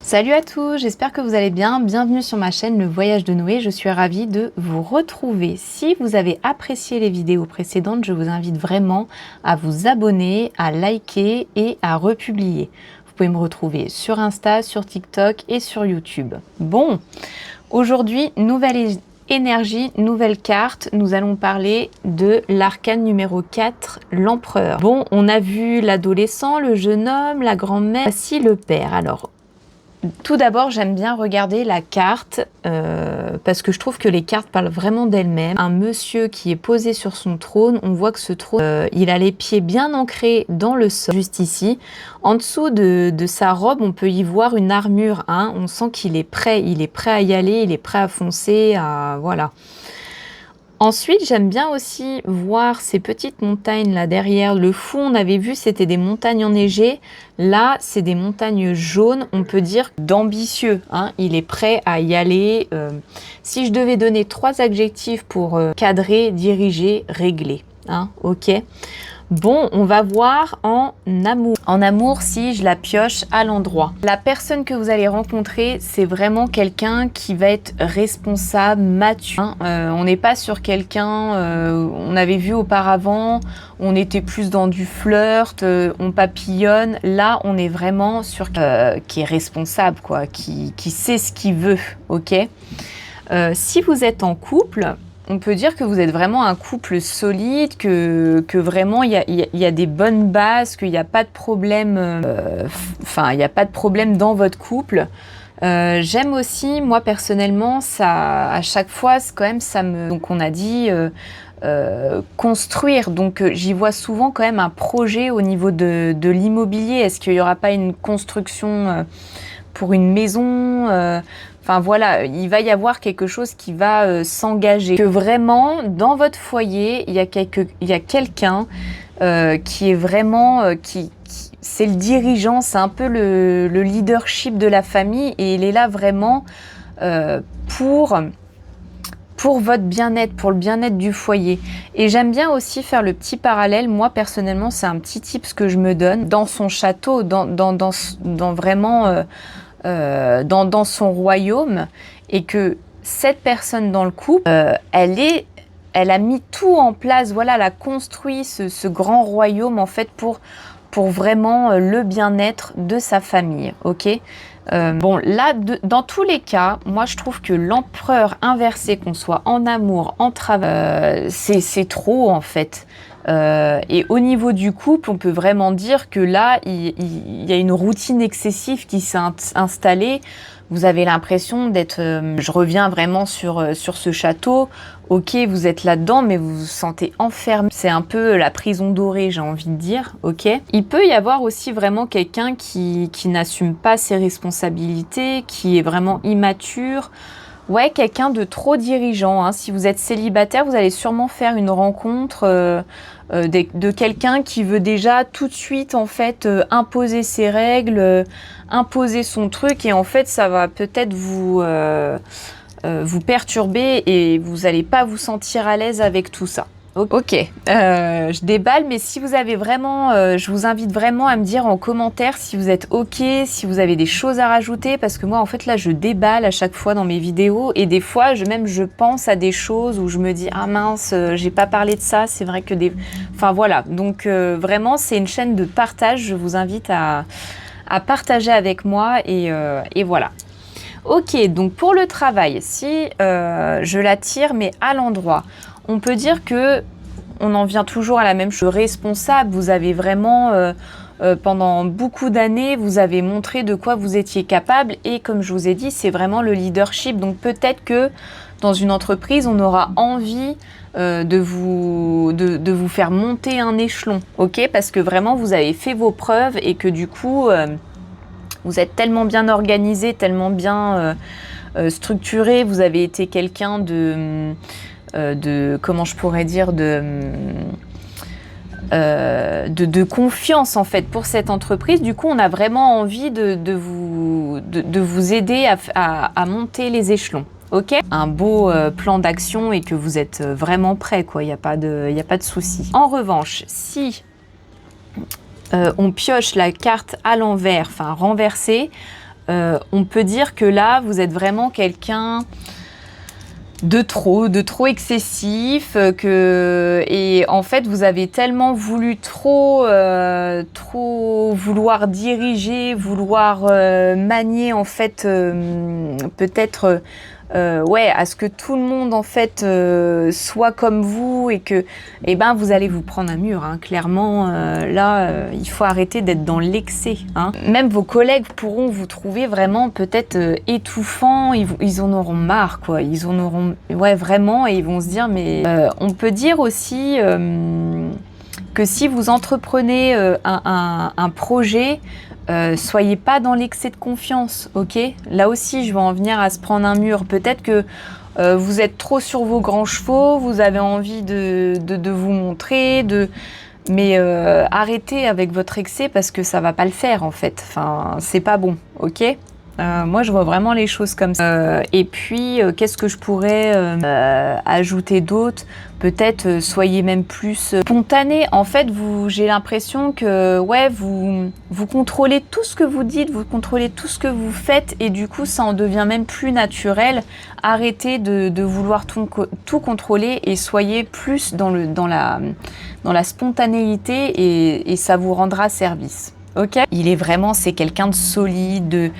Salut à tous, j'espère que vous allez bien. Bienvenue sur ma chaîne Le Voyage de Noé. Je suis ravie de vous retrouver. Si vous avez apprécié les vidéos précédentes, je vous invite vraiment à vous abonner, à liker et à republier. Vous pouvez me retrouver sur Insta, sur TikTok et sur YouTube. Bon, aujourd'hui, nouvelle énergie, nouvelle carte. Nous allons parler de l'arcane numéro 4, l'empereur. Bon, on a vu l'adolescent, le jeune homme, la grand-mère. Voici le père. Alors, tout d'abord, j'aime bien regarder la carte parce que je trouve que les cartes parlent vraiment d'elles-mêmes. Un monsieur qui est posé sur son trône, on voit que ce trône, il a les pieds bien ancrés dans le sol, juste ici. En dessous de sa robe, on peut y voir une armure. Hein. On sent qu'il est prêt à y aller, il est prêt à foncer, voilà. Ensuite, j'aime bien aussi voir ces petites montagnes là derrière. Le fond, on avait vu, c'était des montagnes enneigées. Là, c'est des montagnes jaunes. On peut dire d'ambitieux. Hein. Il est prêt à y aller. Si je devais donner 3 adjectifs pour cadrer, diriger, régler. Hein, ok. Bon, on va voir en amour. En amour, si je la pioche à l'endroit. La personne que vous allez rencontrer, c'est vraiment quelqu'un qui va être responsable, mature. On n'est pas sur quelqu'un, on avait vu auparavant, on était plus dans du flirt, on papillonne. Là, on est vraiment sur qui est responsable, quoi, qui sait ce qu'il veut, ok. Si vous êtes en couple, on peut dire que vous êtes vraiment un couple solide, que vraiment il y a des bonnes bases, qu'il n'y a pas de problème, il n'y a pas de problème dans votre couple. J'aime aussi, moi personnellement, ça, à chaque fois, quand même, donc on a dit construire. Donc j'y vois souvent quand même un projet au niveau de l'immobilier. Est-ce qu'il n'y aura pas une construction pour une maison Enfin voilà, il va y avoir quelque chose qui va s'engager. Que vraiment, dans votre foyer, il y a quelqu'un qui est vraiment... c'est le dirigeant, c'est un peu le leadership de la famille. Et il est là vraiment pour votre bien-être, pour le bien-être du foyer. Et j'aime bien aussi faire le petit parallèle. Moi, personnellement, c'est un petit tips que je me donne. Dans son château, dans vraiment... dans son royaume, et que cette personne dans le couple, elle a mis tout en place, voilà, elle a construit ce grand royaume en fait pour vraiment le bien-être de sa famille, ok. Bon, là, dans tous les cas, moi je trouve que l'empereur inversé, qu'on soit en amour, en travail, c'est trop en fait. Et au niveau du couple, on peut vraiment dire que là, il y a une routine excessive qui s'est installée. Vous avez l'impression d'être... je reviens vraiment sur ce château. Ok, vous êtes là-dedans, mais vous vous sentez enfermé. C'est un peu la prison dorée, j'ai envie de dire. Ok. Il peut y avoir aussi vraiment quelqu'un qui n'assume pas ses responsabilités, qui est vraiment immature. Ouais, quelqu'un de trop dirigeant. Hein. Si vous êtes célibataire, vous allez sûrement faire une rencontre de quelqu'un qui veut déjà tout de suite en fait imposer ses règles, imposer son truc, et en fait ça va peut-être vous perturber et vous n'allez pas vous sentir à l'aise avec tout ça. Ok, je déballe, mais si vous avez vraiment, je vous invite vraiment à me dire en commentaire si vous êtes ok, si vous avez des choses à rajouter, parce que moi en fait là je déballe à chaque fois dans mes vidéos, et des fois je pense à des choses où je me dis ah mince, j'ai pas parlé de ça, c'est vrai que enfin voilà, donc vraiment c'est une chaîne de partage, je vous invite à partager avec moi, et voilà. Ok, donc pour le travail, si je la tire mais à l'endroit, on peut dire que on en vient toujours à la même chose. Responsable, vous avez vraiment, pendant beaucoup d'années, vous avez montré de quoi vous étiez capable, et comme je vous ai dit, c'est vraiment le leadership. Donc peut-être que dans une entreprise, on aura envie de vous faire monter un échelon, ok? Parce que vraiment, vous avez fait vos preuves, et que du coup, vous êtes tellement bien organisé, tellement bien structuré, vous avez été quelqu'un de comment je pourrais dire, de confiance en fait pour cette entreprise. Du coup, on a vraiment envie de vous aider à monter les échelons. Ok, un beau plan d'action, et que vous êtes vraiment prêt, quoi. Il n'y a pas de souci. En revanche, si on pioche la carte à l'envers, enfin renversée, on peut dire que là, vous êtes vraiment quelqu'un de trop excessif, et en fait vous avez tellement voulu trop vouloir diriger, vouloir manier en fait peut-être ouais, à ce que tout le monde en fait soit comme vous, et que vous allez vous prendre un mur, hein. Clairement là il faut arrêter d'être dans l'excès, hein. Même vos collègues pourront vous trouver vraiment peut-être étouffant, ils en auront marre quoi, ils en auront, ouais vraiment, et ils vont se dire mais on peut dire aussi que si vous entreprenez un projet, soyez pas dans l'excès de confiance, ok? Là aussi, je vais en venir à se prendre un mur. Peut-être que vous êtes trop sur vos grands chevaux, vous avez envie de vous montrer, mais arrêtez avec votre excès parce que ça va pas le faire en fait. Enfin, c'est pas bon, ok? Moi, je vois vraiment les choses comme ça. Et puis, qu'est-ce que je pourrais ajouter d'autre? Peut-être soyez même plus spontané. En fait, j'ai l'impression que ouais, vous contrôlez tout ce que vous dites, vous contrôlez tout ce que vous faites, et du coup, ça en devient même plus naturel. Arrêtez de vouloir tout contrôler et soyez plus dans la spontanéité, et ça vous rendra service. Ok? C'est quelqu'un de solide,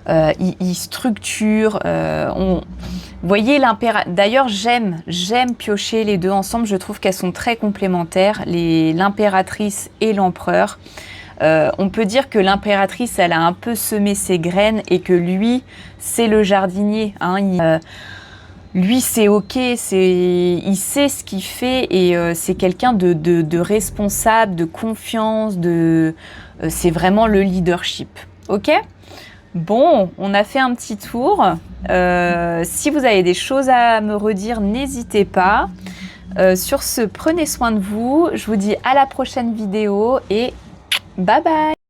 il structure. Vous voyez d'ailleurs, j'aime piocher les deux ensemble. Je trouve qu'elles sont très complémentaires, l'impératrice et l'empereur. On peut dire que l'impératrice, elle a un peu semé ses graines, et que lui, c'est le jardinier, hein. Lui, c'est ok, il sait ce qu'il fait, et c'est quelqu'un de responsable, de confiance, c'est vraiment le leadership. Ok? Bon, on a fait un petit tour. Si vous avez des choses à me redire, n'hésitez pas. Sur ce, prenez soin de vous. Je vous dis à la prochaine vidéo, et bye bye!